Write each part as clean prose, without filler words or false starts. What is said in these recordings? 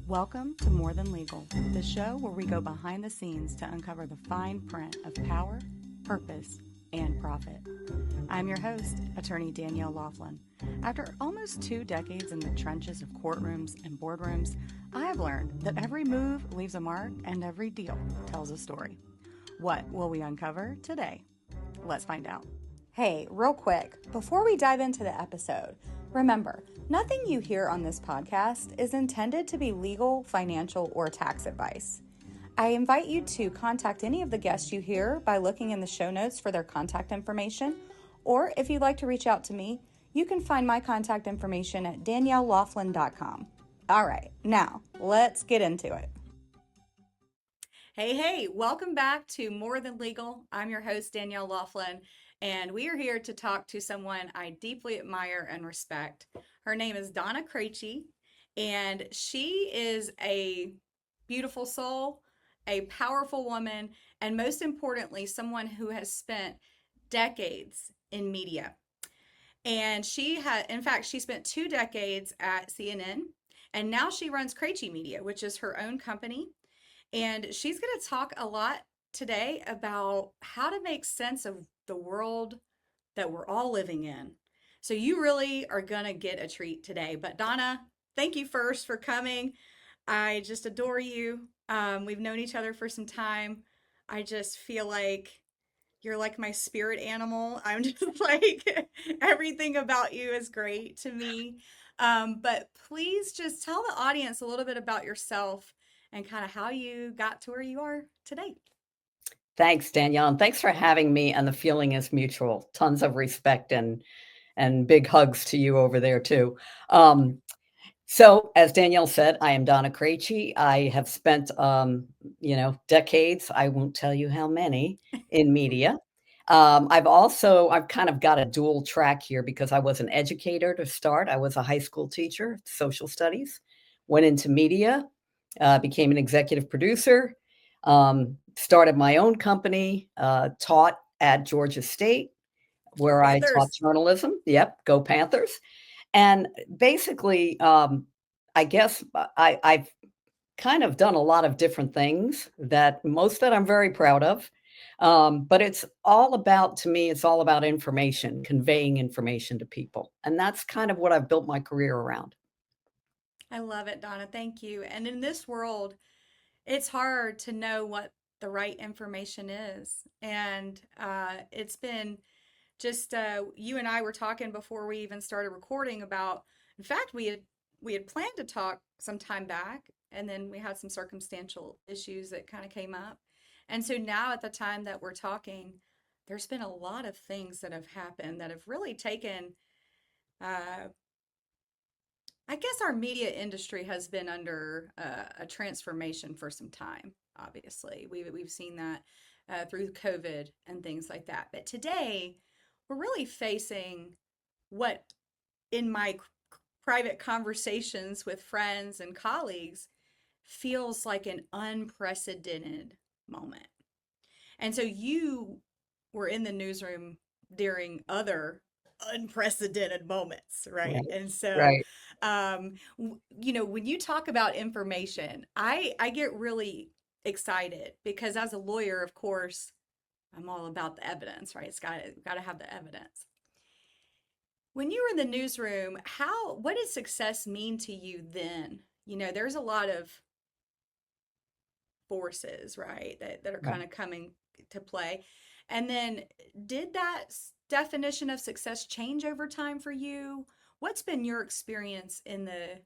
Welcome to More Than Legal, the show where we go behind the scenes to uncover the fine print of power, purpose, and profit. I'm your host, attorney Danielle Laughlin. After almost 2 decades in the trenches of courtrooms and boardrooms, I have learned that every move leaves a mark and every deal tells a story. What will we uncover today? Let's find out. Hey, real quick, before we dive into the episode, remember, nothing you hear on this podcast is intended to be legal, financial, or tax advice. I invite you to contact any of the guests you hear by looking in the show notes for their contact information, or if you'd like to reach out to me, you can find my contact information at daniellelaughlin.com. All right, now let's get into it. Hey, welcome back to More Than Legal. I'm your host, Danielle Laughlin, and we are here to talk to someone I deeply admire and respect. Her name is Donna Krache, and she is a beautiful soul, a powerful woman, and most importantly, someone who has spent decades in media. And she spent 2 decades at CNN, and now she runs Krache Media, which is her own company. And she's going to talk a lot today about how to make sense of the world that we're all living in. So you really are going to get a treat today. But Donna, thank you first for coming. I just adore you. We've known each other for some time. I just feel like you're like my spirit animal. I'm just like, everything about you is great to me. But please just tell the audience a little bit about yourself and kind of how you got to where you are today. Thanks, Danielle, and thanks for having me. And the feeling is mutual. Tons of respect and big hugs to you over there too. So, as Danielle said, I am Donna Krache. I have spent, decades. I won't tell you how many in media. I've kind of got a dual track here because I was an educator to start. I was a high school teacher, social studies, went into media, became an executive producer, started my own company, taught at Georgia State, where I taught Panthers. journalism. Yep, go Panthers. And basically, I guess I've kind of done a lot of different things that I'm very proud of. But to me, it's all about information, conveying information to people. And that's kind of what I've built my career around. I love it, Donna. Thank you. And in this world, it's hard to know what the right information is. And it's been just you and I were talking before we even started recording about, in fact, we had planned to talk some time back, and then we had some circumstantial issues that kind of came up. And so now at the time that we're talking, there's been a lot of things that have happened that have really taken uh, I guess our media industry has been under a transformation for some time. Obviously, we've seen that through COVID and things like that. But today, we're really facing what, in my private conversations with friends and colleagues, feels like an unprecedented moment. And so you were in the newsroom during other unprecedented moments, right? Right. And so, Right. when you talk about information, I get really excited because as a lawyer, of course, I'm all about the evidence, right? It's got to have the evidence. When you were in the newsroom, what did success mean to you then? There's a lot of forces, right, that are Right. kind of coming to play. And then did that definition of success change over time for you? What's been your experience in the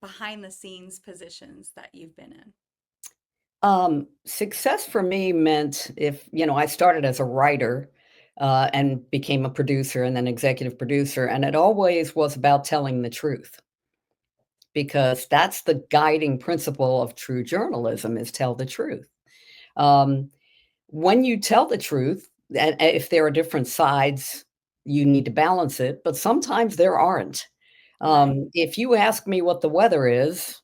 behind the scenes positions that you've been in? Success for me meant I started as a writer and became a producer and then executive producer, and it always was about telling the truth because that's the guiding principle of true journalism is tell the truth. Um, when you tell the truth, and if there are different sides, you need to balance it, but sometimes there aren't. Right. If you ask me what the weather is,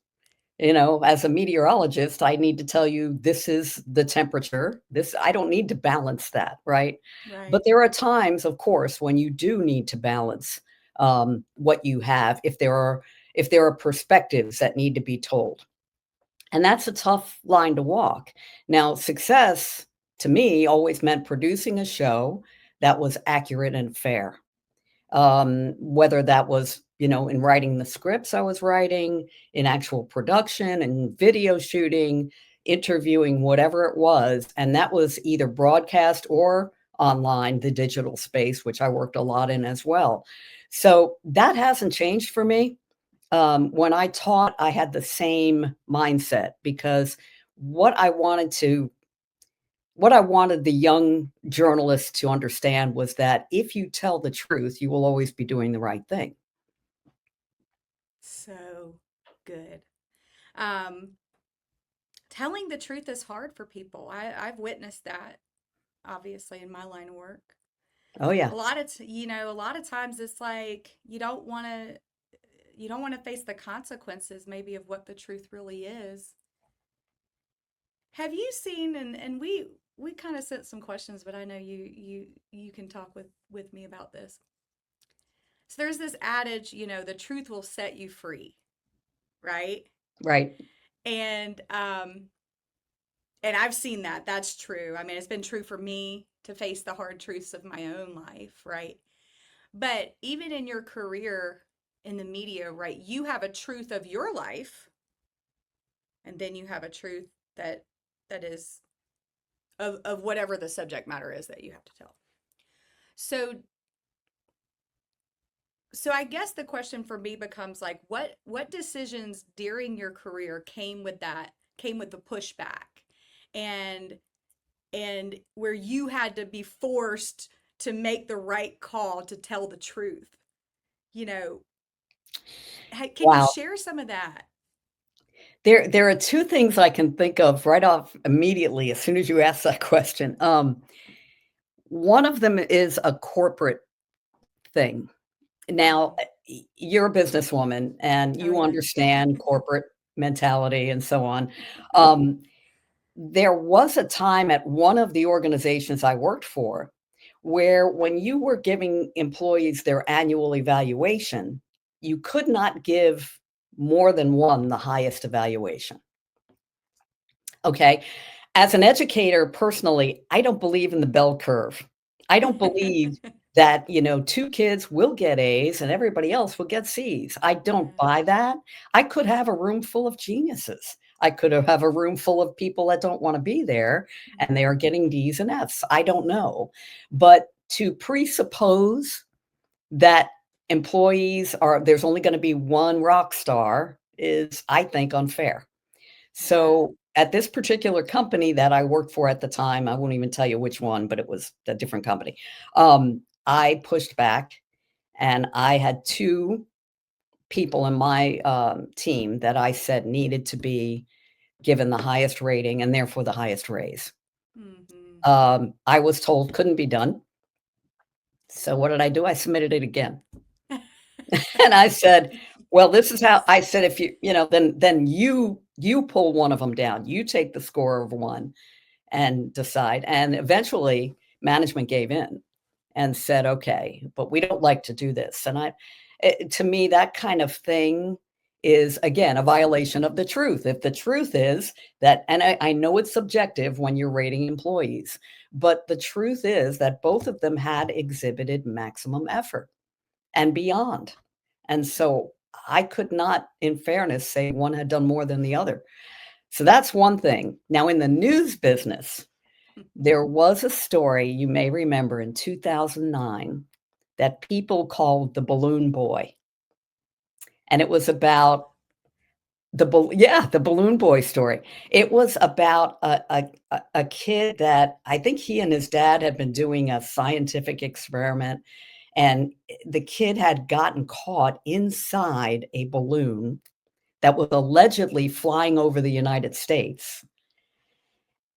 as a meteorologist, I need to tell you this is the temperature. I don't need to balance that, right? But Right. there are times, of course, when you do need to balance what you have if there are perspectives that need to be told. And that's a tough line to walk. Now, success to me always meant producing a show that was accurate and fair. Whether that was, in writing the scripts I was writing, in actual production and video shooting, interviewing, whatever it was. And that was either broadcast or online, the digital space, which I worked a lot in as well. So that hasn't changed for me. When I taught, I had the same mindset because what I wanted to what I wanted the young journalists to understand was that if you tell the truth, you will always be doing the right thing. So good. Um, Telling the truth is hard for people. I've witnessed that, obviously, in my line of work. Oh, yeah. A lot of times it's like you don't want to face the consequences maybe of what the truth really is. Have you seen, and we kind of sent some questions, but I know you can talk with me about this. So there's this adage, the truth will set you free, right? Right. And and I've seen that. That's true. I mean, it's been true for me to face the hard truths of my own life, right? But even in your career in the media, right, you have a truth of your life, and then you have a truth that is of whatever the subject matter is that you have to tell. So I guess the question for me becomes like what decisions during your career came with the pushback and where you had to be forced to make the right call to tell the truth. You know, can you Wow. share some of that? There are two things I can think of right off immediately as soon as you ask that question. One of them is a corporate thing. Now, Mhm. you're a businesswoman and Oh you yeah. understand corporate mentality and so on. Um, there was a time at one of the organizations I worked for where when you were giving employees their annual evaluation, you could not give more than one the highest evaluation. Okay. As an educator, personally, I don't believe in the bell curve. I don't believe that, two kids will get A's and everybody else will get C's. I don't Yeah. buy that. I could have a room full of geniuses. I could have a room full of people that don't want to be there and they are Mhm. getting D's and F's. I don't know. But to presuppose that there's only going to be one rock star is, I think, unfair. Yeah. So at this particular company that I worked for at the time, I won't even tell you which one, but it was a different company. I pushed back and I had two people in my team that I said needed to be given the highest rating and therefore the highest raise. Mhm. I was told couldn't be done. So what did I do? I submitted it again. And I said, well, this is how I said, if then you pull one of them down. You take the score of one and decide. And eventually management gave in and said, okay, but we don't like to do this. And to me, that kind of thing is, again, a violation of the truth. If the truth is that, and I know it's subjective when you're rating employees, but the truth is that both of them had exhibited maximum effort and beyond. And so I could not, in fairness, say one had done more than the other. So that's one thing. Now, in the news business, there was a story you may remember in 2009 that people called the balloon boy. And it was about the balloon boy story. It was about a kid that I think he and his dad had been doing a scientific experiment, and the kid had gotten caught inside a balloon that was allegedly flying over the United States.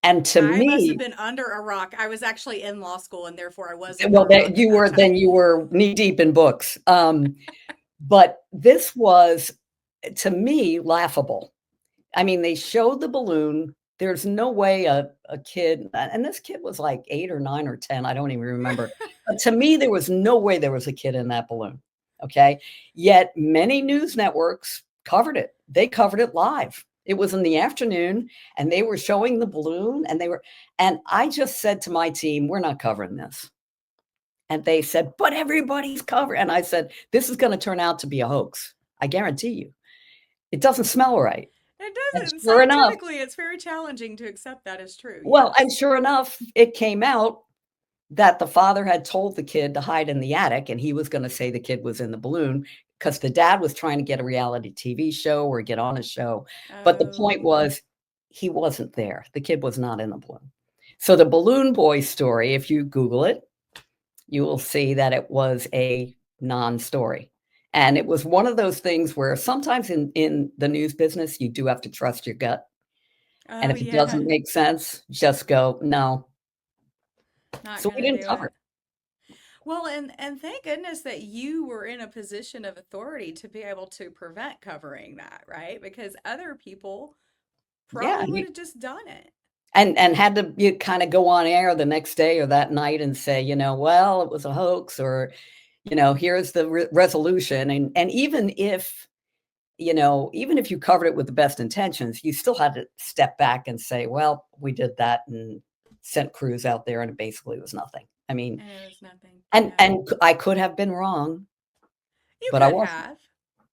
And to I must have me, been under a rock. I was actually in law school, and therefore I was under well, a rock at that then time. you were knee deep in books. But this was, to me, laughable. I mean, they showed the balloon. There's no way a kid, and this kid was like 8 or 9 or 10, I don't even remember. But to me, there was no way there was a kid in that balloon. Okay. Yet many news networks covered it. They covered it live. It was in the afternoon, and they were showing the balloon, and I just said to my team, "We're not covering this." And they said, "But everybody's covering." And I said, "This is gonna turn out to be a hoax. I guarantee you. It doesn't smell right." It And doesn't. sure enough, Scientifically, it's very challenging to accept that as true. well, Yes. and sure enough, it came out that the father had told the kid to hide in the attic, and he was gonna say the kid was in the balloon because the dad was trying to get a reality TV show or get on a show. But the point Oh, was, he wasn't there. The kid was not in the balloon. So the balloon boy story, if you Google it, you will see that it was a non-story. And it was one of those things where sometimes in the news business, you do have to trust your gut. And oh if it yeah. doesn't make sense, just go, "No." Not So we gonna didn't do cover it. it. Well, and thank goodness that you were in a position of authority to be able to prevent covering that, right? Because other people Yeah, probably would have just done it. and had to you kinda go on air the next day or that night and say, "Well, it was a hoax," or, "Here's the resolution." And even if you covered it with the best intentions, you still had to step back and say, "Well, we did that and sent crews out there, and it basically was nothing." I mean, And it was nothing. and Yeah. and I could have been wrong, You but I could wasn't, have.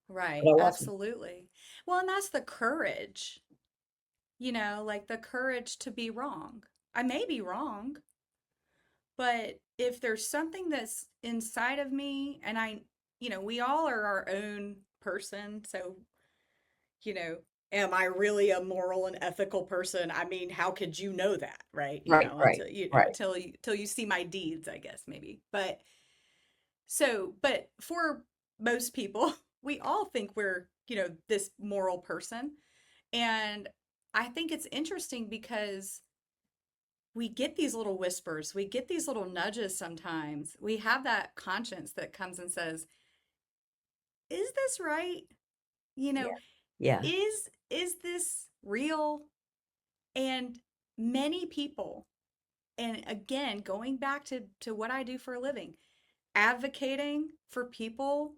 Right. but I wasn't. Absolutely. Well, and that's the courage, like the courage to be wrong. I may be wrong, but if there's something that's inside of me and we all are our own person. So, you know, am I really a moral and ethical person? I mean, how could you know that, right? Right, right, right. Until you see my deeds, I guess maybe. But for most people, we all think we're, this moral person. And I think it's interesting because we get these little whispers, we get these little nudges sometimes. We have that conscience that comes and says, "Is this right? You know, Yeah, yeah, is this real?" And many people, and again, going back to what I do for a living, advocating for people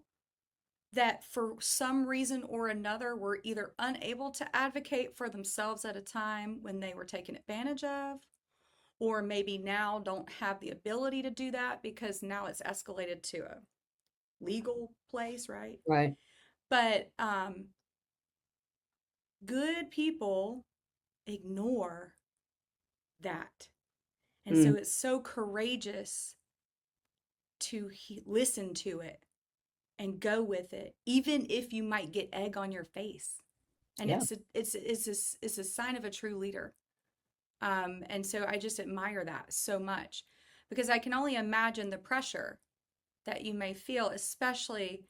that for some reason or another were either unable to advocate for themselves at a time when they were taken advantage of, or maybe now don't have the ability to do that because now it's escalated to a legal place, right? right. But good people ignore that. And Mm, so it's so courageous to listen to it and go with it, even if you might get egg on your face. And yeah, it's a sign of a true leader. And so I just admire that so much because I can only imagine the pressure that you may feel, especially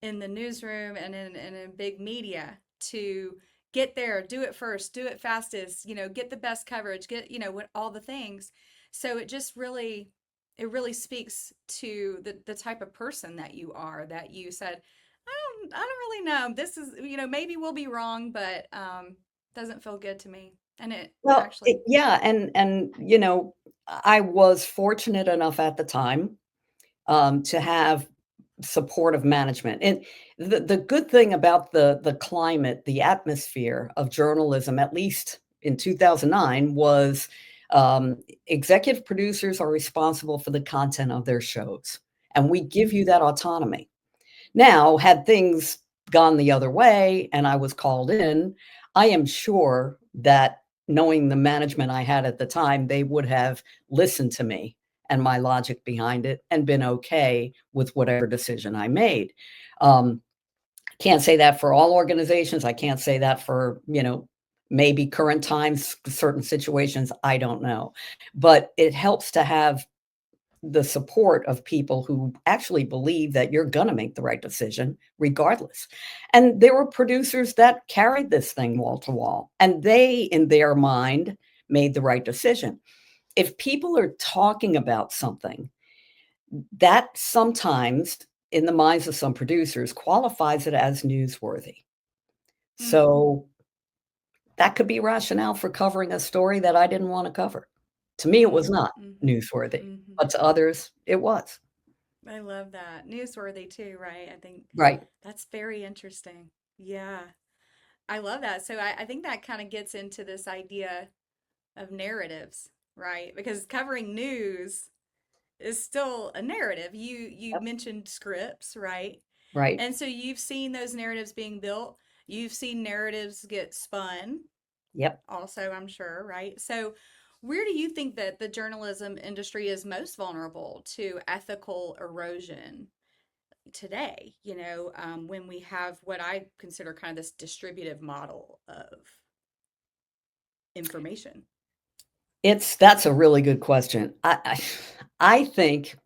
in the newsroom and in big media, to get there, do it first, do it fastest, get the best coverage, get, what all the things. So it really speaks to the type of person that you are, that you said, I don't really know. This is, maybe we'll be wrong, but doesn't feel good to me. And it well, actually, yeah, and I was fortunate enough at the time, to have supportive management. And the good thing about the climate, the atmosphere of journalism, at least in 2009, was, executive producers are responsible for the content of their shows, and we give you that autonomy. Now, had things gone the other way and I was called in, I am sure that knowing the management I had at the time, they would have listened to me and my logic behind it and been okay with whatever decision I made. Um, can't say that for all organizations. I can't say that for, maybe current times, certain situations. I don't know. But it helps to have the support of people who actually believe that you're gonna make the right decision regardless. And there were producers that carried this thing wall to wall, and they, in their mind, made the right decision. If people are talking about something, that sometimes, in the minds of some producers, qualifies it as newsworthy. mm-hmm, So that could be rationale for covering a story that I didn't wanna cover. To me, it was not mm-hmm, newsworthy, mm-hmm. but to others, it was. I love that. Newsworthy too, right? I think Right. that's very interesting. Yeah. I love that. So I think that kind of gets into this idea of narratives, right? Because covering news is still a narrative. You Yep. mentioned scripts, right? Right. And so you've seen those narratives being built. You've seen narratives get spun, Yep. also, I'm sure, right? So where do you think that the journalism industry is most vulnerable to ethical erosion today? When we have what I consider kind of this distributive model of information. That's a really good question. I think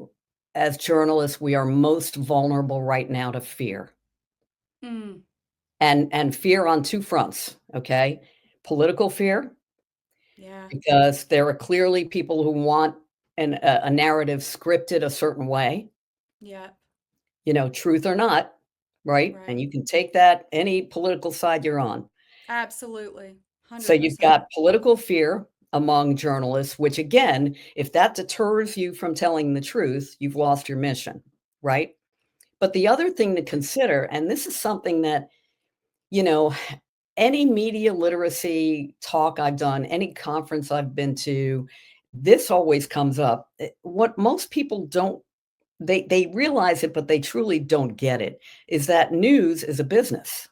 as journalists, we are most vulnerable right now to fear. Mm, And fear on 2 fronts, okay? Political fear, yeah, because there are clearly people who want a narrative scripted a certain way, yeah, truth or not, right? And right. you can take that any political side you're on. Absolutely. So you've 100%. got political fear among journalists, which again, if that deters you from telling the truth, you've lost your mission, right? But the other thing to consider, and this is something that, you know, any media literacy talk I've done, any conference I've been to, this always comes up. What most people don't they realize it, but they truly don't get it, is that news is a business,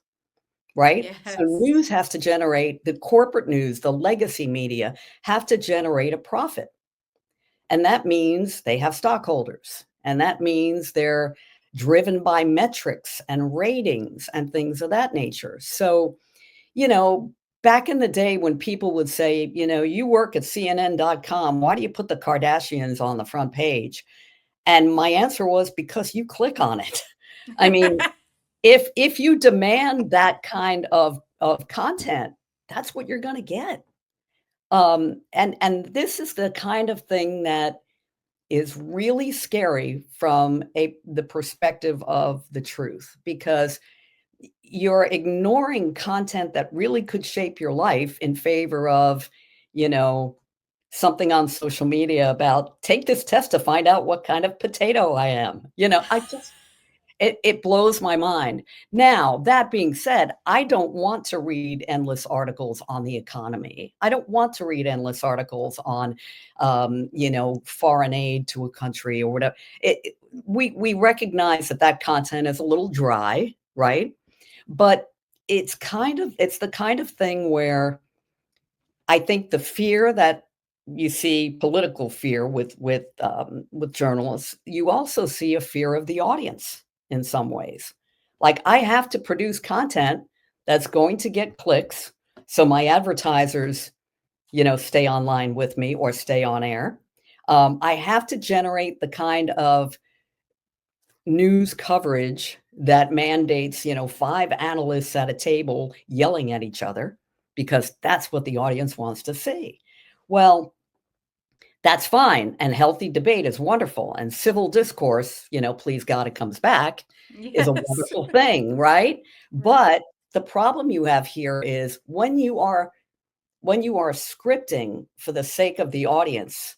right? So Yes. news has to generate the corporate news, the legacy media have to generate a profit. And that means they have stockholders. And that means they're driven by metrics and ratings and things of that nature. So, you know, back in the day when people would say, "You work at CNN.com, why do you put the Kardashians on the front page?" And my answer was, "Because you click on it." I mean, if you demand that kind of content, that's what you're gonna get. And this is the kind of thing that is really scary from the perspective of the truth, because you're ignoring content that really could shape your life in favor of, you know, something on social media about take this test to find out what kind of potato I am. I just it blows my mind. Now, that being said, I don't want to read endless articles on the economy. I don't want to read endless articles on, foreign aid to a country or whatever. We recognize that that content is a little dry, right? But it's the kind of thing where I think the fear that you see political fear with journalists, you also see a fear of the audience in some ways. Like, I have to produce content that's going to get clicks, so my advertisers, stay online with me or stay on air. I have to generate the kind of news coverage that mandates, 5 analysts at a table yelling at each other because that's what the audience wants to see. Well, that's fine, and healthy debate is wonderful, and civil discourse, please God it comes back, is a Yes. wonderful thing, right? Right. But the problem you have here is when you are scripting for the sake of the audience,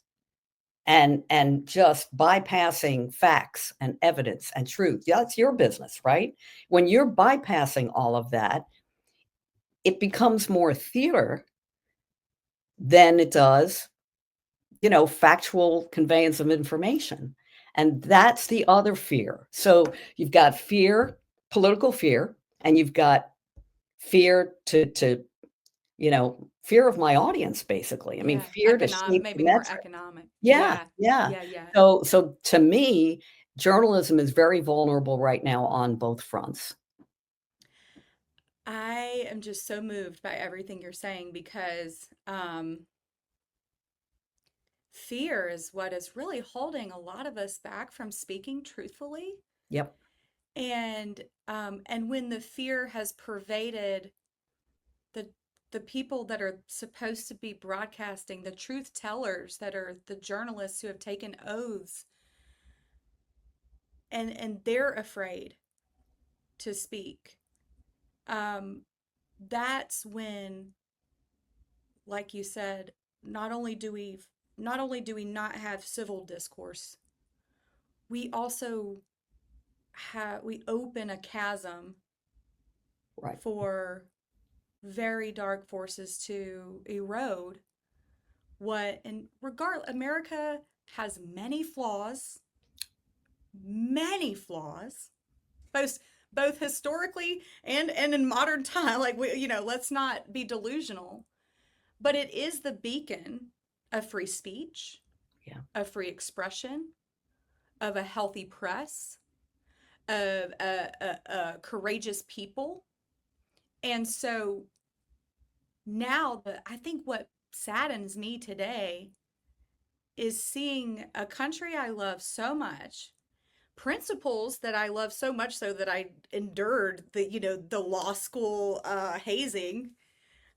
and just bypassing facts and evidence and truth. Yeah, that's your business, right? When you're bypassing all of that, it becomes more theater than it does, factual conveyance of information. And that's the other fear. So you've got fear, political fear, and you've got fear fear of my audience, basically. I mean, Yeah. fear to shape the Maybe more metric. economic. Yeah, Yeah. yeah. Yeah. Yeah. So to me, journalism is very vulnerable right now on both fronts. I am just so moved by everything you're saying because fear is what is really holding a lot of us back from speaking truthfully. Yep, And when the fear has pervaded the the people that are supposed to be broadcasting, the truth tellers that are the journalists who have taken oaths, and they're afraid to speak. Um, that's when, like you said, not only do we not have civil discourse, we also we open a chasm right. for very dark forces to erode and regard America has many flaws, both both historically and in modern time. Like let's not be delusional, but it is the beacon of free speech, Yeah. of free expression, of a healthy press, of a courageous people. And so now, I think what saddens me today is seeing a country I love so much, principles that I love so much so that I endured the law school hazing,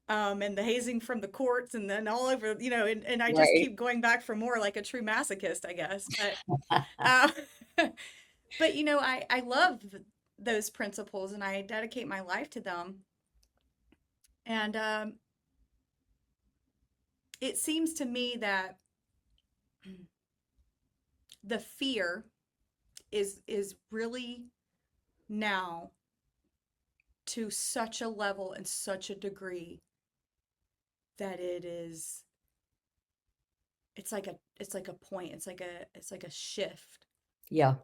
and the hazing from the courts, and then all over, and I just Right. keep going back for more, like a true masochist, I guess. Uh, but I love those principles, and I dedicate my life to them. And it seems to me that the fear is really now to such a level and such a degree that it's like a point, it's like a shift, Yeah.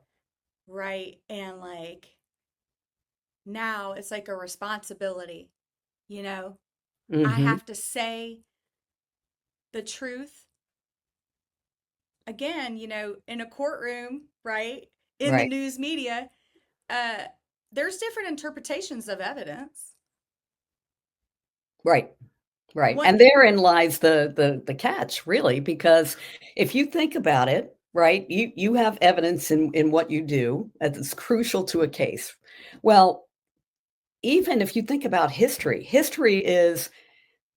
right? And like now it's like a responsibility, you know I Hmm. have to say the truth again, in a courtroom, right? In the Right. news media, uh there's different interpretations of evidence. Right. Right. What? And therein lies the catch, really, because if you think about it, right, you have evidence in what you do that's crucial to a case. Well, even if you think about history, history is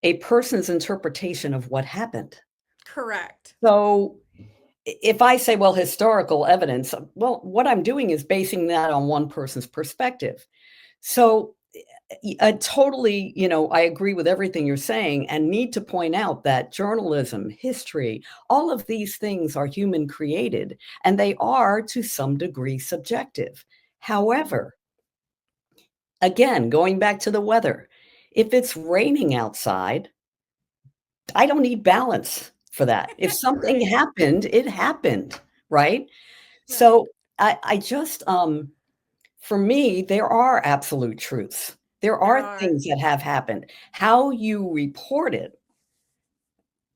a person's interpretation of what happened. Correct. So if I say, well, historical evidence, well, what I'm doing is basing that on one person's perspective. So totally, I agree with everything you're saying and need to point out that journalism, history, all of these things are human created and they are to some degree subjective. Hmm. However, again, going back to the weather, if it's raining outside, I don't need balance for that. If something Right. happened, it happened, right? Right. So I just, for me, there are absolute truths. There There are are. things that have happened. How you report it,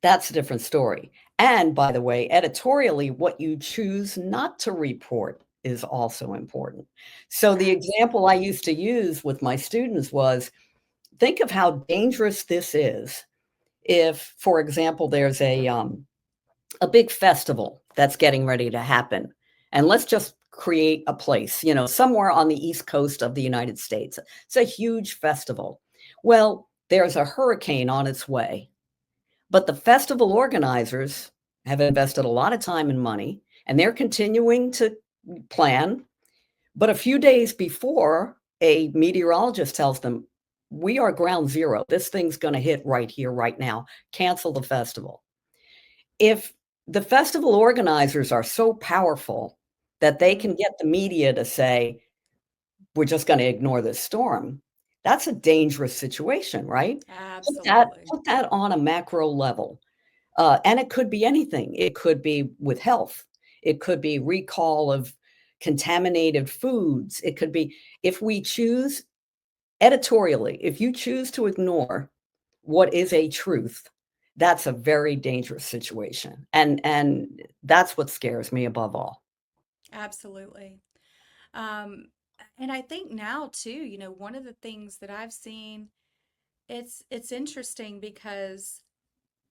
that's a different story. And by the way, editorially, what you choose not to report is also important. So the example I Absolutely. used to use with my students was think of how dangerous this is if, for example, there's a big festival that's getting ready to happen. And let's just create a place, somewhere on the East Coast of the United States. It's a huge festival. Well, there's a hurricane on its way, but the festival organizers have invested a lot of time and money, and they're continuing to plan. But a few days before, a meteorologist tells them, we are ground zero. This thing's going to hit right here, right now. Cancel the festival. If the festival organizers are so powerful that they can Hmm. get the media to say, we're just going to ignore this storm, that's a dangerous situation, right? Put that, Absolutely. put that on a macro level. And it could be anything. It could be with health. It could be recall of contaminated foods. It could be if we choose editorially, if you choose to ignore what is a truth, that's a very dangerous situation. And that's what scares me above all. Absolutely. Um, and I think now too, one of the things that I've seen, it's interesting because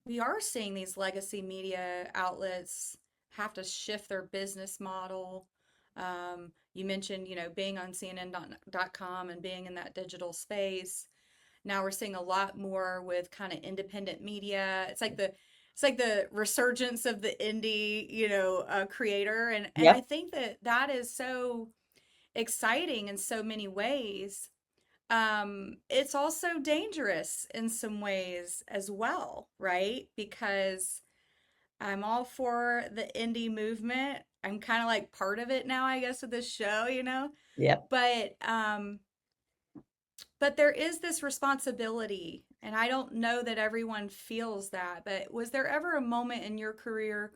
we are seeing these legacy media outlets have to shift their business model. You mentioned, being on CNN.com and being in that digital space. Now we're seeing a lot more with kind of independent media. It's like the resurgence of the indie, creator, and I Yep. think that is so exciting in so many ways. It's also dangerous in some ways as well, right? Because I'm all for the indie movement. I'm kind of like part of it now, I guess, with this show. Yep. But But there is this responsibility, and I don't know that everyone feels that. But was there ever a moment in your career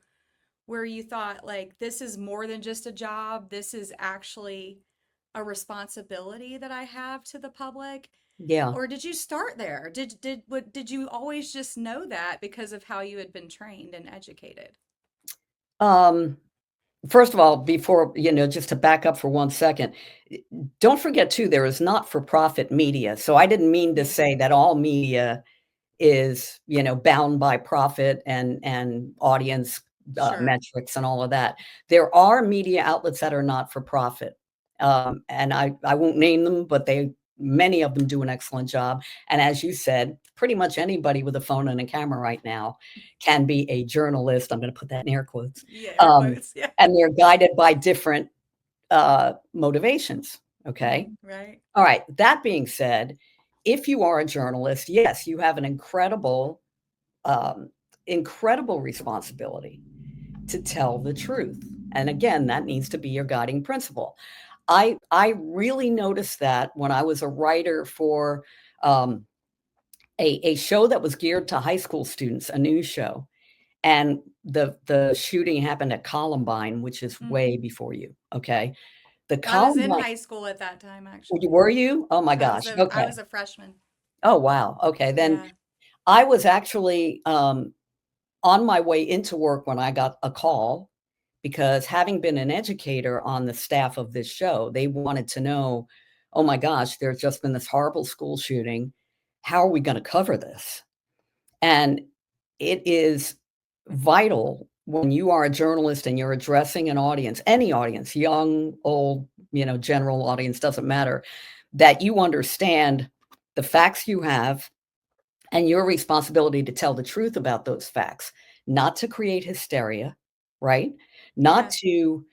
where you thought, like, this is more than just a job? This is actually a responsibility that I have to the public? Yeah. Or did you start there? Did you always just know that because of how you had been trained and educated? Um, First of all, before, just to back up for 1 second, don't forget too, there is not-for-profit media. So I didn't mean to Yeah, say that all media is, bound by profit and audience sure. metrics and all of that. There are media outlets that are not for profit, and I won't name them, but many of them do an excellent job. And as you said, pretty much anybody with a phone and a camera right now can be a journalist. I'm going to put that in air quotes, Yeah, air um, quotes. Yeah. and they're guided by different motivations. Okay. Right. All right. That being said, if you are a journalist, yes, you have an um, incredible responsibility to tell the truth. And again, that needs to be your guiding principle. I really noticed that when I was a writer for um, a show that was geared to high school students, a news show, and the shooting happened at Columbine, which is Mm. way before you. Okay, the I was in Columbine. high school at that time, actually. Were you? Oh my gosh. I Okay. was a freshman. Oh wow. Okay, then Yeah. I was actually on my way into work when I got a call because having been an educator on the staff of this show, they wanted to know, oh my gosh, there's just been this horrible school shooting. How are we going to cover this? And it is vital when you are a journalist and you're addressing an audience, any audience, young, old, general audience, doesn't matter, that you understand the facts you have and your responsibility to tell the truth about those facts, not to create hysteria, right? Not Yeah. to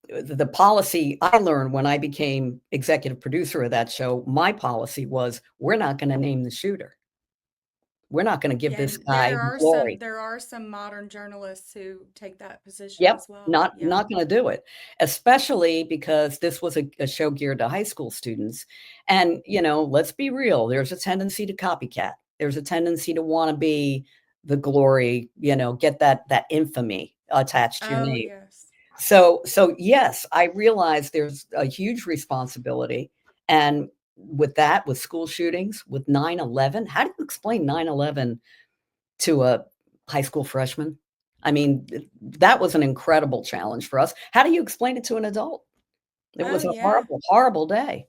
the policy I learned when I became executive producer of that show, my policy was we're not going to name the shooter. We're not going to give Yeah, this and guy glory. there are some modern journalists who take that position Yep, as well. not Yeah. not gonna do it, especially because this was a show geared to high school students, and, let's be real, there's a tendency to copycat. There's a tendency to wanna be the glory, get that infamy attached to your Oh, name. yes. So, yes, I realize there's a huge responsibility, and with school shootings, with 9/11, how do you explain 9/11 to a high school freshman? I mean, that was an incredible challenge for us. How do you explain it to an adult? It Oh, was a yeah. horrible, horrible day.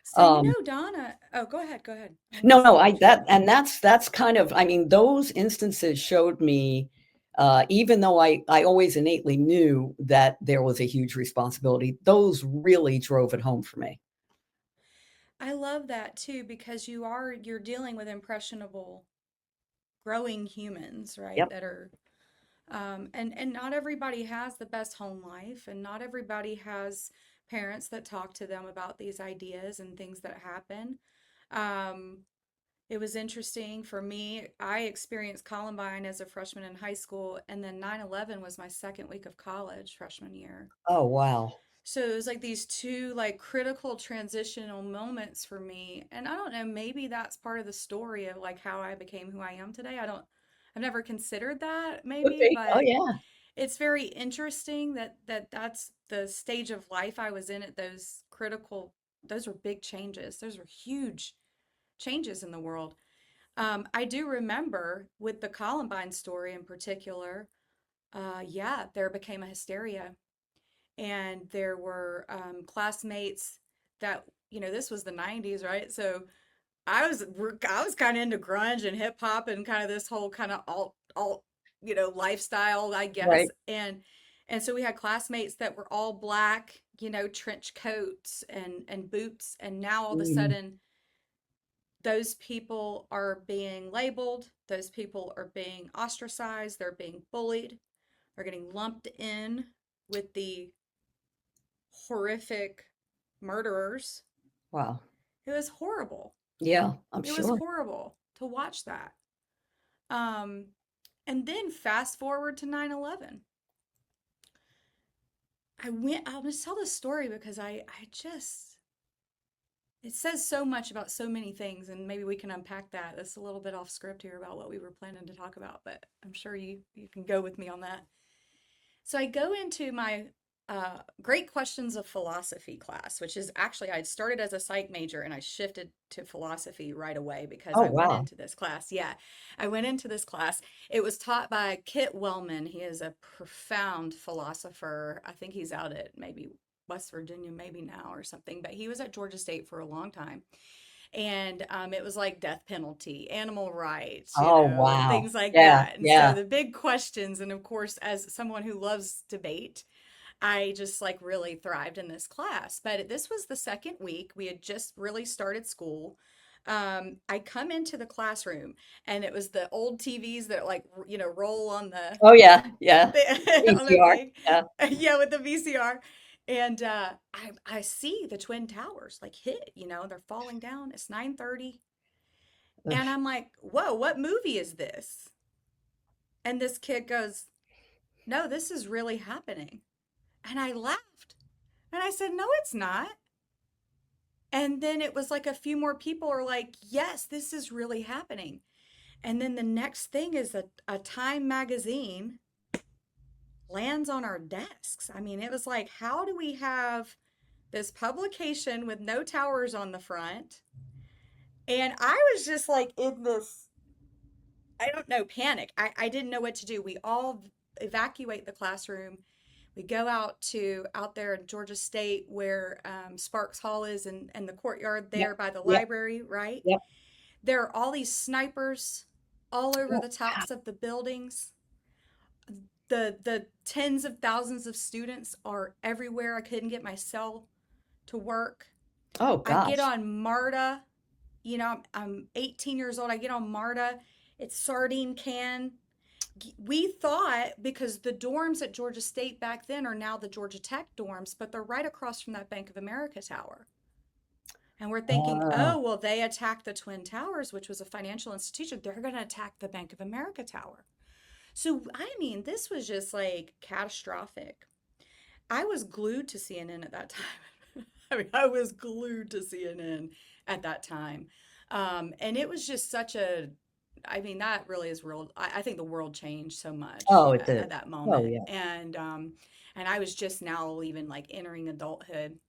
So, Um, Donna, oh, go ahead. Go ahead. I didn't mean no, to no, interrupt you. that's kind of, I mean, those instances showed me, even though I always innately knew that there was a huge responsibility, those really drove it home for me. I love that too because you're dealing with impressionable growing humans, right? Yep, That are and not everybody has the best home life, and not everybody has parents that talk to them about these ideas and things that happen. Um, it was interesting for me. I experienced Columbine as a freshman in high school, and then 9/11 was my second week of college, freshman year. oh, wow. So it was like these two like critical transitional moments for me. And I don't know, maybe that's part of the story of like how I became who I am today. I've never considered that Could maybe, be, oh, but yeah. it's very interesting that's the stage of life I was in at those critical, those were big changes. Those were huge changes in the world. I do remember with the Columbine story in particular, yeah, there became a hysteria, and there were classmates that, this was the 90s, right? So I was kind of into grunge and hip hop and kind of this whole kind of alt lifestyle, I guess. Right. And so we had classmates that were all black, trench coats and boots, and now all of a Mhm. sudden those people are being labeled, those people are being ostracized, they're being bullied, they're getting lumped in with the horrific murderers. Wow. It was horrible. Yeah, I'm It was sure. horrible to watch that. Um, and then fast forward to 9/11. I'm going to tell this story because I just, it says so much about so many things, and maybe we can unpack that. That's a little bit off script here about what we were planning to talk about, but I'm sure you can go with me on that. So I go into my Great Questions of Philosophy class, which is actually, I'd started as a psych major and I shifted to philosophy right away because Oh, I went wow. into this class. Yeah, I went into this class. It was taught by Kit Wellman. He is a profound philosopher. I think he's out at maybe West Virginia, maybe now or something, but he was at Georgia State for a long time. And it was like death penalty, animal rights, Oh, wow. things like Yeah, that. And so yeah. the big questions, and of course, as someone who loves debate, I just like really thrived in this class. But this was the second week. We had just really started school. I come into the classroom and it was the old TVs that like, roll on Oh, yeah, yeah. on the VCR. thing. Yeah. Yeah, with the VCR. And I see the Twin Towers like hit, they're falling down. It's 9:30. And Ugh. I'm like, whoa, what movie is this? And this kid goes, no, this is really happening. And I laughed. And I said, no, it's not. And then it was like a few more people are like, yes, this is really happening. And then the next thing is a Time magazine lands on our desks. I mean, it was like, how do we have this publication with no towers on the front? And I was just like in this, I don't know, panic. I didn't know what to do. We all evacuate the classroom. We go out there in Georgia State where Sparks Hall is and the courtyard Yep, there by the yep, library, right? yep. There are all these snipers all over Oh, the tops of the buildings. The tens of thousands of students are everywhere. I couldn't get my cell to work. oh I get gosh. on MARTA. I'm 18 years old. I get on MARTA. It's sardine can. We thought because the dorms at Georgia State back then are now the Georgia Tech dorms, but they're right across from that Bank of America tower. And we're thinking, Oh, oh, well, they attacked the Twin Towers, which was a financial institution. They're going to attack the Bank of America tower. So, I mean, this was just like catastrophic. I was glued to CNN at that time. I mean, I was glued to CNN at that time. And it was just I mean, that really is real. I think the world changed so much oh, it at did. that Oh, moment. yeah. And I was just now even like entering adulthood.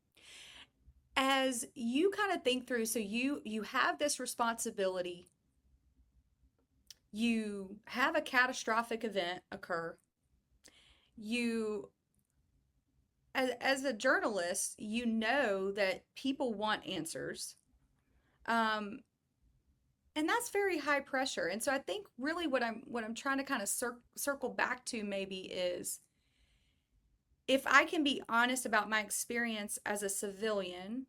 As you kind of think through, so you have this responsibility, you have a catastrophic event occur. You as a journalist, you know that people want answers. Um, and that's very high pressure. And so I think really what I'm trying to kind of circle back to maybe is if I can be honest about my experience as a civilian,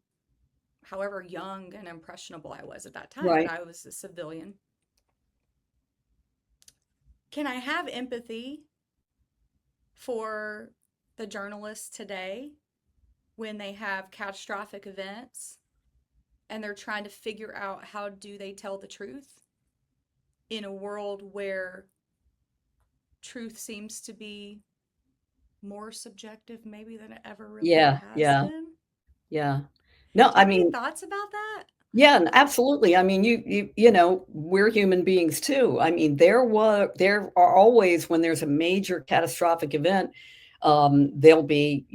however young and impressionable I was at that time, but Right. I was a civilian. Can I have empathy for the journalists today when they have catastrophic events and they're trying to figure out how do they tell the truth in a world where truth seems to be more subjective maybe than it ever really Yeah, has yeah, been? yeah. No, Do you I have any mean, thoughts about that? yeah, and absolutely. I mean, we're human beings too. I mean, there are always when there's a major catastrophic event, there'll be,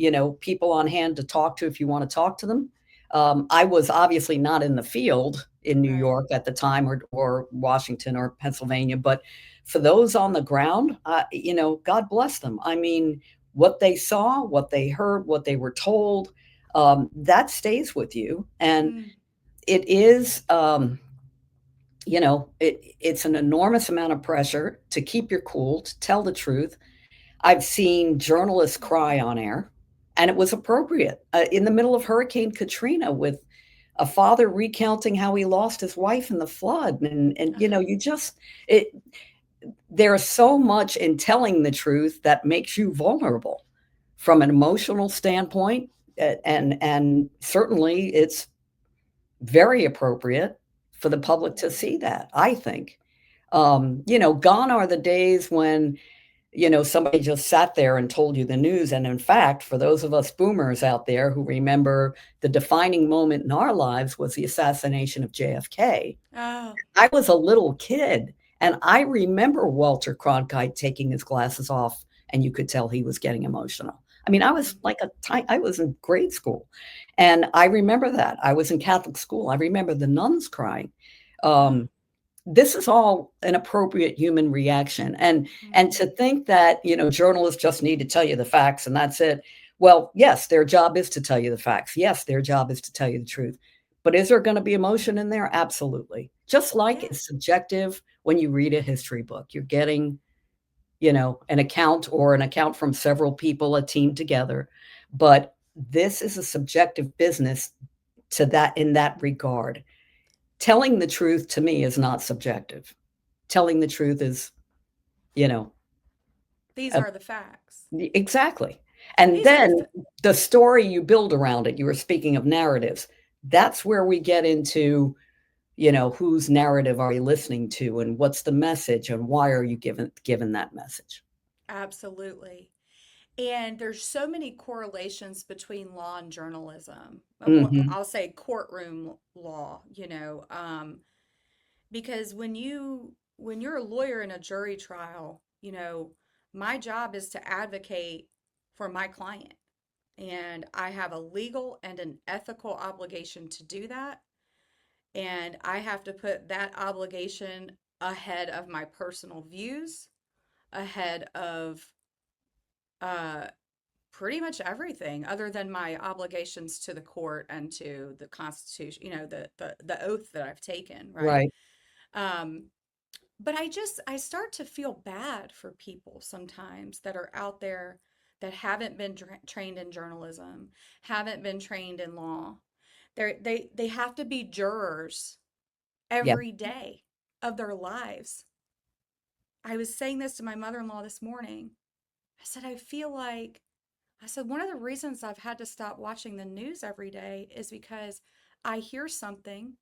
people on hand to talk to if you want to talk to them. I was obviously not in the field in New Right. York at the time or Washington or Pennsylvania, but for those on the ground, God bless them. I mean, what they saw, what they heard, what they were told, that stays with you. And Mm, it is, it's an enormous amount of pressure to keep your cool, to tell the truth. I've seen journalists cry on air, and it was appropriate in the middle of Hurricane Katrina with a father recounting how he lost his wife in the flood, and you just it. There's so much in telling the truth that makes you vulnerable from an emotional standpoint, and certainly it's very appropriate for the public to see that, I think. Gone are the days when somebody just sat there and told you the news. And in fact, for those of us boomers out there who remember the defining moment in our lives was the assassination of JFK. Oh, I was a little kid, and I remember Walter Cronkite taking his glasses off, and you could tell he was getting emotional. I mean, I was mm, like I was in grade school, and I remember that. I was in Catholic school. I remember the nuns crying. oh, Um, this is all an appropriate human reaction, and to mhm. think that journalists just need to tell you the facts and that's it. Well, yes, their job is to tell you the facts. Yes, their job is to tell you the truth. But is there going to be emotion in there? Absolutely. Just like Yeah, it's subjective when you read a history book, you're getting an account from several people, a team together. But this is a subjective business to that in that regard. Telling the truth to me is not subjective. Telling the truth is, you know, these a are the facts. exactly. And These are the then the story you build around it, you were speaking of narratives. That's where we get into, whose narrative are you listening to and what's the message and why are you given that message? absolutely. And there's so many correlations between law and journalism. Mhm. I'll say courtroom law, because when you're a lawyer in a jury trial, my job is to advocate for my client. And I have a legal and an ethical obligation to do that. And I have to put that obligation ahead of my personal views, ahead of uh, pretty much everything other than my obligations to the court and to the Constitution, the oath that I've taken, right? Right. Um, but I start to feel bad for people sometimes that are out there that haven't been trained in journalism, haven't been trained in law. They have to be jurors Yeah. every day of their lives. I was saying this to my mother-in-law this morning. I said, I said, one of the reasons I've had to stop watching the news every day is because I hear something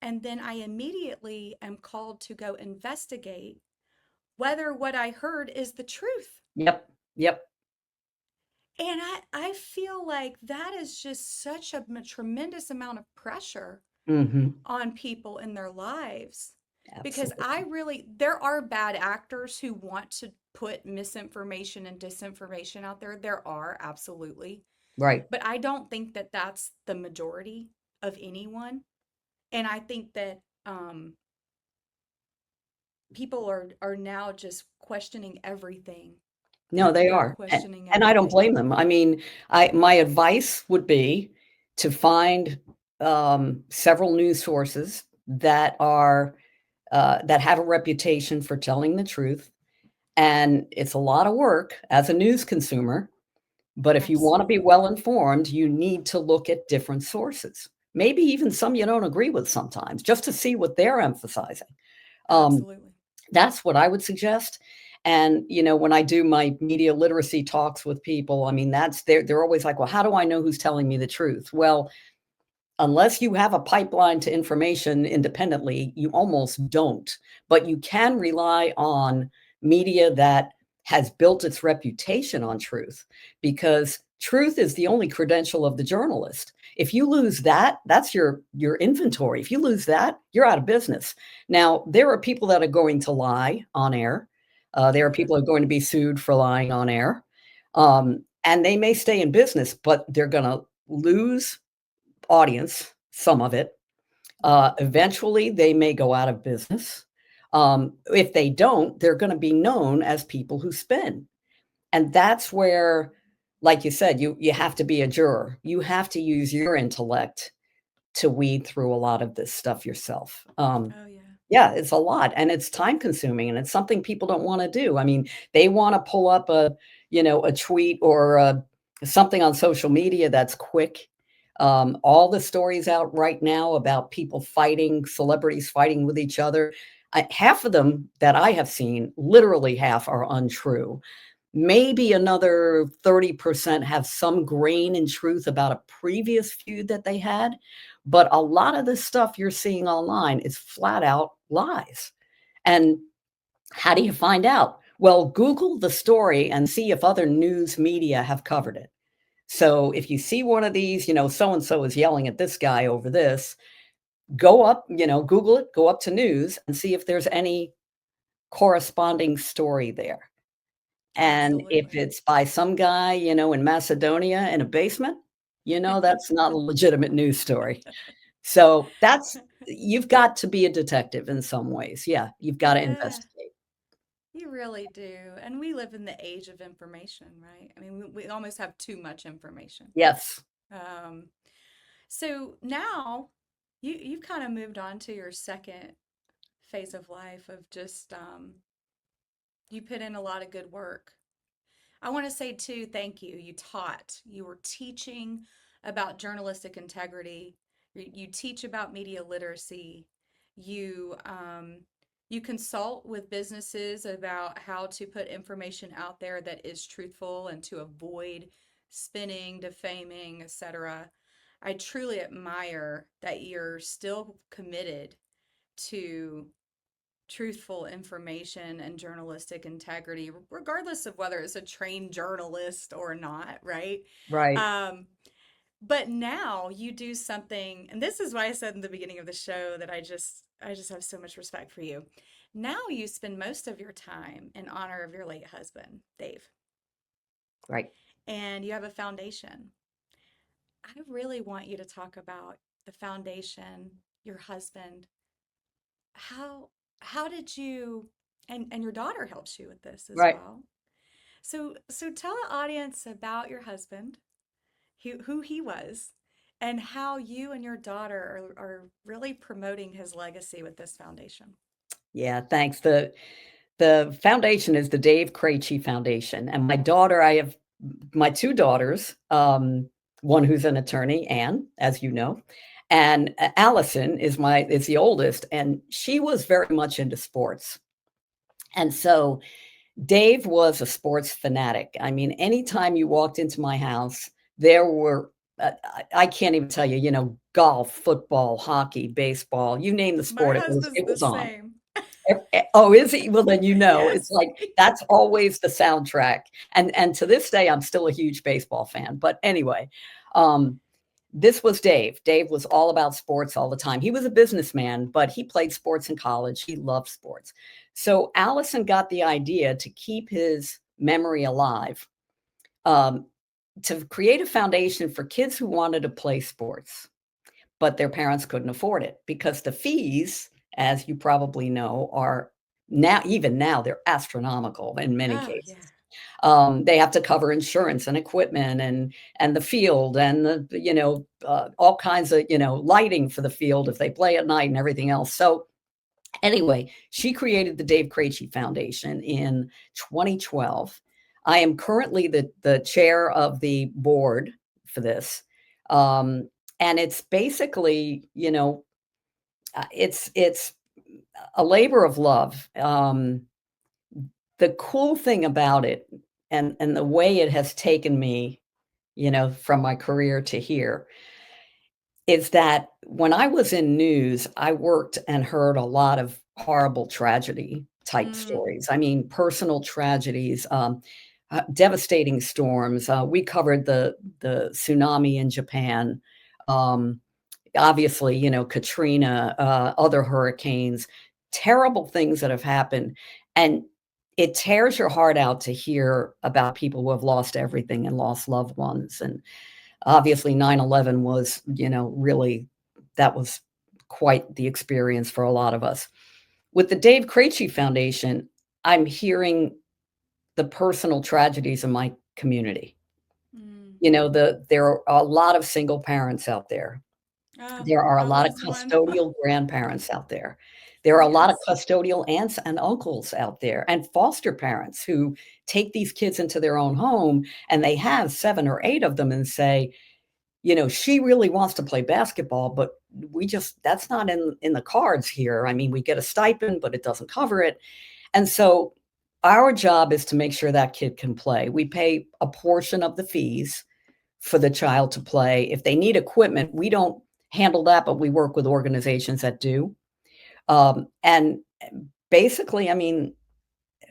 and then I immediately am called to go investigate whether what I heard is the truth. Yep. Yep. And I feel like that is just such a tremendous amount of pressure Mhm. on people in their lives because Absolutely. there are bad actors who want to put misinformation and disinformation out there. There are, absolutely. Right. But I don't think that that's the majority of anyone. And I think that people are now just questioning everything. No, they They're are, questioning and I don't everything. blame them. I mean, I my advice would be to find, several news sources that have a reputation for telling the truth, and it's a lot of work as a news consumer, but if you wanna be Absolutely. well informed, you need to look at different sources, maybe even some you don't agree with sometimes, just to see what they're emphasizing. Um, Absolutely. that's what I would suggest. And, when I do my media literacy talks with people, I mean, they're always like, "Well, how do I know who's telling me the truth?" Well, unless you have a pipeline to information independently, you almost don't. But you can rely on media that has built its reputation on truth because truth is the only credential of the journalist. If you lose that, that's your inventory. If you lose that, you're out of business. Now, there are people that are going to lie on air. There are Oh yeah. people who are going to be sued for lying on air. And they may stay in business, but they're going to lose audience, some of it. Eventually, they may go out of business. If they don't, they're going to be known as people who spin. And that's where, like you said, you have to be a juror. You have to use your intellect to weed through a lot of this stuff yourself. Oh yeah. Yeah, it's a lot and it's time consuming and it's something people don't want to do. I mean, they want to pull up a tweet or something on social media that's quick. All the stories out right now about people fighting, celebrities fighting with each other, half of them that I have seen, literally half are untrue. Maybe another 30% have some grain in truth about a previous feud that they had, but a lot of the stuff you're seeing online is flat out lies. And how do you find out? Well, Google the story and see if other news media have covered it. So if you see one of these, so and so is yelling at this guy over this, go up, Google it, go up to news and see if there's any corresponding story there. And if Absolutely. it's by some guy, in Macedonia in a basement, that's not a legitimate news story. So you've got to be a detective in some ways. Yeah, you've got to Yeah, investigate. you really do. And we live in the age of information, right? I mean, we almost have too much information. Yes, Um, so now you've kind of moved on to your second phase of life of just you put in a lot of good work. I want to say too, thank you. You were teaching about journalistic integrity. You teach about media literacy. You you consult with businesses about how to put information out there that is truthful and to avoid spinning, defaming, etc. I truly admire that you're still committed to truthful information and journalistic integrity, regardless of whether it's a trained journalist or not, right? right. Um, but now you do something, and this is why I said in the beginning of the show that I just have so much respect for you. Now you spend most of your time in honor of your late husband, Dave, Right. and you have a foundation. I really want you to talk about the foundation, your husband. How how did you and your daughter helps you with this as Right. well. So tell the audience about your husband, who he was, and how you and your daughter are really promoting his legacy with this foundation. Yeah, thanks. The foundation is the Dave Krache Foundation, and I have my 2 daughters, one who's an attorney, Anne, as you know, and Allison is the oldest, and she was very much into sports. And so Dave was a sports fanatic. I mean, anytime you walked into my house, there were I can't even tell you, golf, football, hockey, baseball, you name the My sport, it was husband's it the was on. same. Oh, is he? Well, then it's Yes. like that's always the soundtrack, and to this day, I'm still a huge baseball fan, but anyway, um, this was Dave. Dave was all about sports all the time. He was a businessman, but he played sports in college. He loved sports. So Allison got the idea to keep his memory alive, um, to create a foundation for kids who wanted to play sports but their parents couldn't afford it because the fees, as you probably know, are now even now they're astronomical in many Oh, yeah. cases. They have to cover insurance and equipment and the field and all kinds of lighting for the field if they play at night and everything else. So anyway, she created the Dave Krache Foundation in 2012. I am currently the chair of the board for this. Um, and it's basically, it's a labor of love. The cool thing about it and the way it has taken me, from my career to here is that when I was in news, I worked and heard a lot of horrible tragedy type Mm, stories. I mean, personal tragedies, devastating storms. We covered the tsunami in Japan. Um, Obviously, Katrina, other hurricanes, terrible things that have happened. And it tears your heart out to hear about people who have lost everything and lost loved ones. And obviously 9/11 was, really that was quite the experience for a lot of us. With the Dave Krache Foundation, I'm hearing the personal tragedies in my community. mm. There are a lot of single parents out there. Oh, There are a I lot of was one. custodial grandparents out there. There are a lot of Yes. custodial aunts and uncles out there, and foster parents who take these kids into their own home, and they have 7 or 8 of them and say, "She really wants to play basketball, but that's not in the cards here. I mean, we get a stipend, but it doesn't cover it." And so our job is to make sure that kid can play. We pay a portion of the fees for the child to play. If they need equipment, we don't handle that, but we work with organizations that do. And basically, I mean,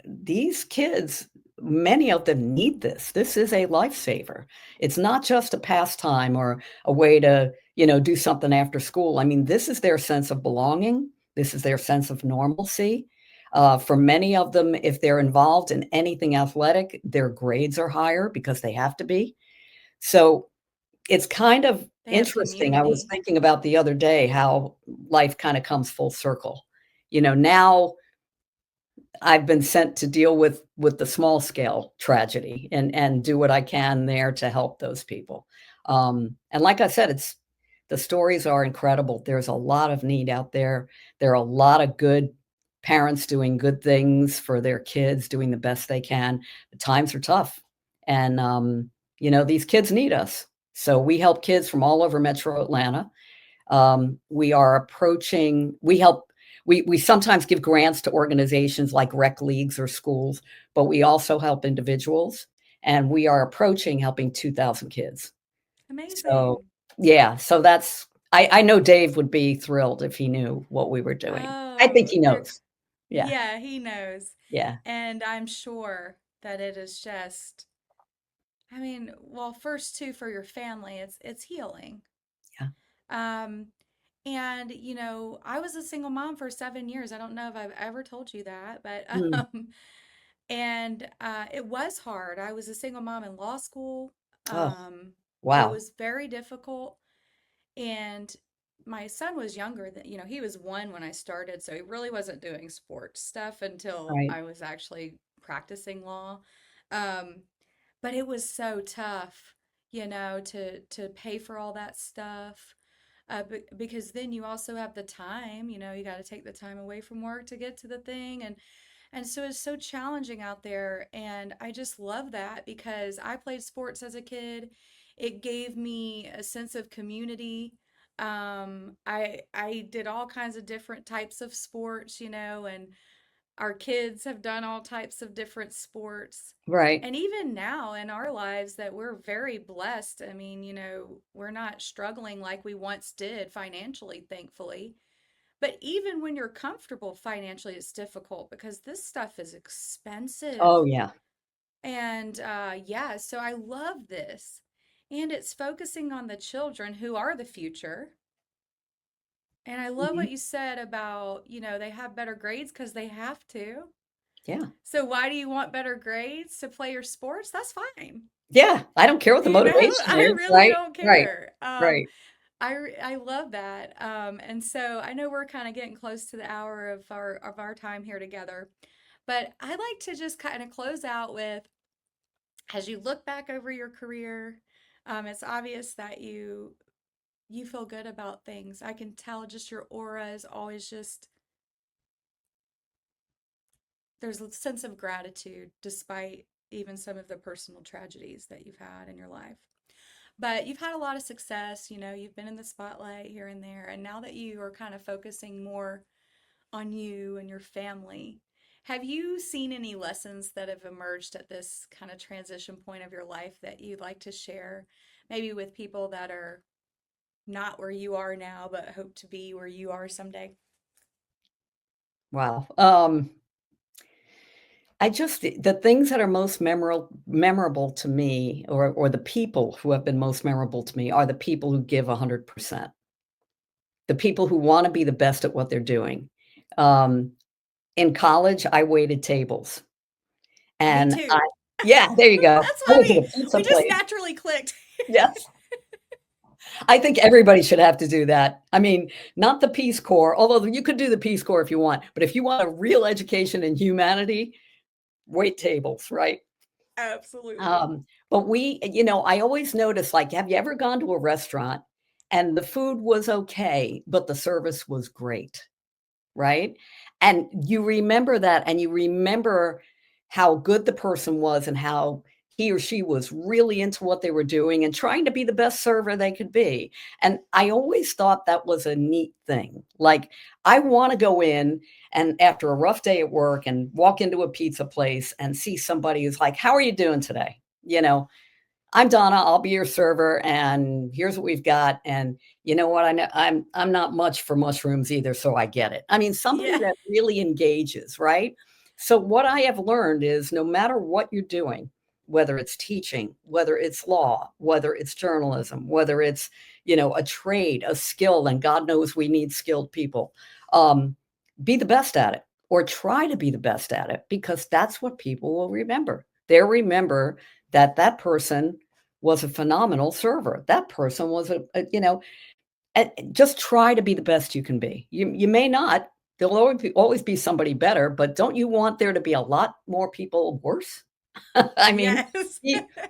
these kids, many of them need this. This is a lifesaver. It's not just a pastime or a way to, do something after school. I mean, this is their sense of belonging. This is their sense of normalcy. For many of them, if they're involved in anything athletic, their grades are higher because they have to be. So it's kind of They have interesting. I was community. thinking about the other day how life kind of comes full circle. Now I've been sent to deal with the small scale tragedy and do what I can there to help those people. And like I said, the stories are incredible. There's a lot of need out there. There are a lot of good parents doing good things for their kids, doing the best they can. The times are tough, and these kids need us. So we help kids from all over Metro Atlanta. We are approaching. We sometimes give grants to organizations like rec leagues or schools, but we also help individuals, and we are approaching helping 2,000 kids. So, Amazing. yeah, so I know Dave would be thrilled if he knew what we were doing. I think Oh, he there. knows. Yeah, Yeah, he knows. yeah, And I'm sure that it is just, I mean, well, first too for your family, it's healing. yeah. Um, and I was a single mom for 7 years. I don't know if I've ever told you that, but Mm. and it was hard. I was a single mom in law school. Oh, Um, it wow. was very difficult. And my son was younger than, he was 1 when I started, so he really wasn't doing sports stuff until Right, I was actually practicing law. Um, but it was so tough, to pay for all that stuff. Because then you also have the time, you got to take the time away from work to get to the thing, and so it's so challenging out there. And I just love that because I played sports as a kid. It gave me a sense of community. I did all kinds of different types of sports, and our kids have done all types of different sports. right. And even now in our lives that we're very blessed. I mean, we're not struggling like we once did financially, thankfully. But even when you're comfortable financially, it's difficult because this stuff is expensive. Oh, yeah. And yeah, so I love this. And it's focusing on the children who are the future. And I love Mhm. what you said about, they have better grades because they have to. Yeah. So why do you want better grades to play your sports? That's fine. Yeah, I don't care what the motivation I is, really right? don't Right, care. right. I love that. And so I know we're kind of getting close to the hour of our time here together, but I like to just kind of close out with, as you look back over your career, it's obvious that you feel good about things. I can tell just your aura is always just, there's a sense of gratitude despite even some of the personal tragedies that you've had in your life. But you've had a lot of success, you've been in the spotlight here and there. And now that you are kind of focusing more on you and your family, have you seen any lessons that have emerged at this kind of transition point of your life that you'd like to share, maybe with people that are not where you are now, but hope to be where you are someday? Wow. The things that are most memorable to me, or the people who have been most memorable to me, are the people who give 100%. The people who wanna be the best at what they're doing. Um, in college, I waited tables, Me and I too. yeah, there you go. That's I was at funny. a pizza We just place. naturally clicked. Yes. I think everybody should have to do that. I mean, not the Peace Corps, although you could do the Peace Corps if you want, but if you want a real education in humanity, wait tables, right? Absolutely. But I always notice, like, have you ever gone to a restaurant and the food was okay, but the service was great? Right? And you remember that, and you remember how good the person was and how he or she was really into what they were doing and trying to be the best server they could be. And I always thought that was a neat thing. Like, I want to go in and after a rough day at work and walk into a pizza place and see somebody who's like, "How are you doing today?" "I'm Donna, I'll be your server, and here's what we've got, and you know what, I know I'm not much for mushrooms either, so I get it." I mean, somebody Yeah. that really engages, right? So what I have learned is no matter what you're doing, whether it's teaching, whether it's law, whether it's journalism, whether it's, a trade, a skill, and God knows we need skilled people, um, be the best at it or try to be the best at it, because that's what people will remember. They'll remember that that person was a phenomenal server. That person was just try to be the best you can be. You may not. There'll always be somebody better, but don't you want there to be a lot more people worse? I mean, Yes.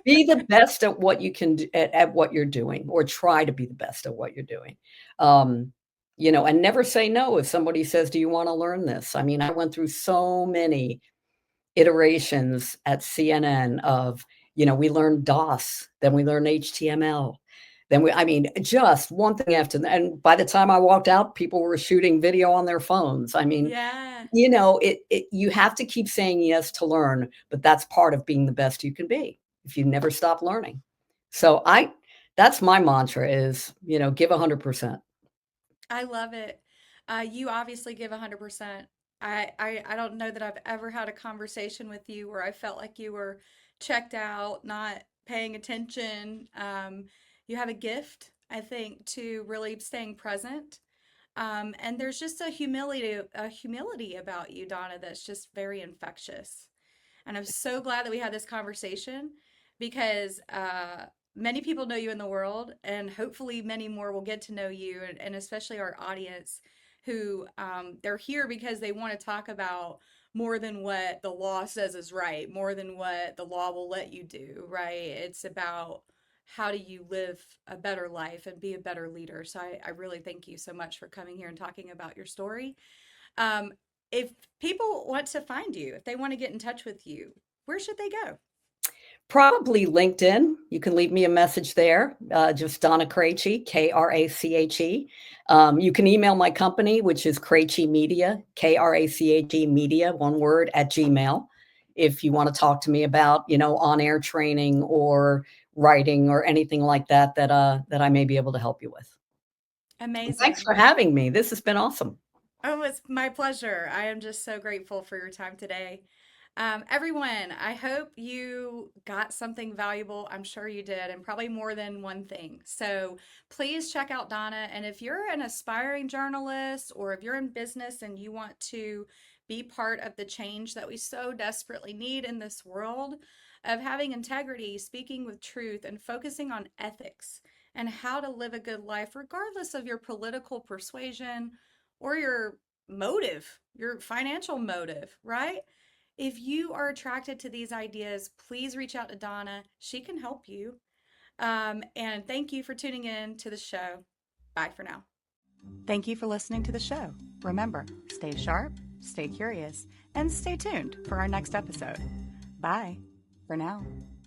be the best at what you can do, at what you're doing, or try to be the best at what you're doing. And never say no if somebody says, "Do you want to learn this?" I mean, I went through so many iterations at CNN of, we learned DOS, then we learned HTML. I mean, just one thing after the and by the time I walked out, people were shooting video on their phones. I mean, Yeah. you have to keep saying yes to learn, but that's part of being the best you can be if you never stop learning. So that's my mantra is, give 100%. I love it. You obviously give 100%. I don't know that I've ever had a conversation with you where I felt like you were checked out, not paying attention. You have a gift, I think, to really staying present. And there's just a humility about you, Donna, that's just very infectious. And I'm so glad that we had this conversation because many people know you in the world, and hopefully many more will get to know you, and especially our audience who they're here because they want to talk about more than what the law says is right, more than what the law will let you do, right? It's about how do you live a better life and be a better leader. So I really thank you so much for coming here and talking about your story. Um, if people want to find you, if they want to get in touch with you, where should they go? Probably LinkedIn. You can leave me a message there. Just Donna Krache, Krache. You can email my company, which is Krache Media, Krache Media, one word, at Gmail. If you want to talk to me about, on-air training or writing or anything like that, that I may be able to help you with. And thanks Amazing. for having me. This has been awesome. Oh, it's my pleasure. I am just so grateful for your time today. Everyone, I hope you got something valuable. I'm sure you did, and probably more than one thing. So please check out Donna. And if you're an aspiring journalist or if you're in business and you want to be part of the change that we so desperately need in this world of having integrity, speaking with truth, and focusing on ethics and how to live a good life, regardless of your political persuasion or your motive, your financial motive, right? If you are attracted to these ideas, please reach out to Donna. She can help you. And thank you for tuning in to the show. Bye for now. Thank you for listening to the show. Remember, stay sharp, stay curious, and stay tuned for our next episode. Bye for now.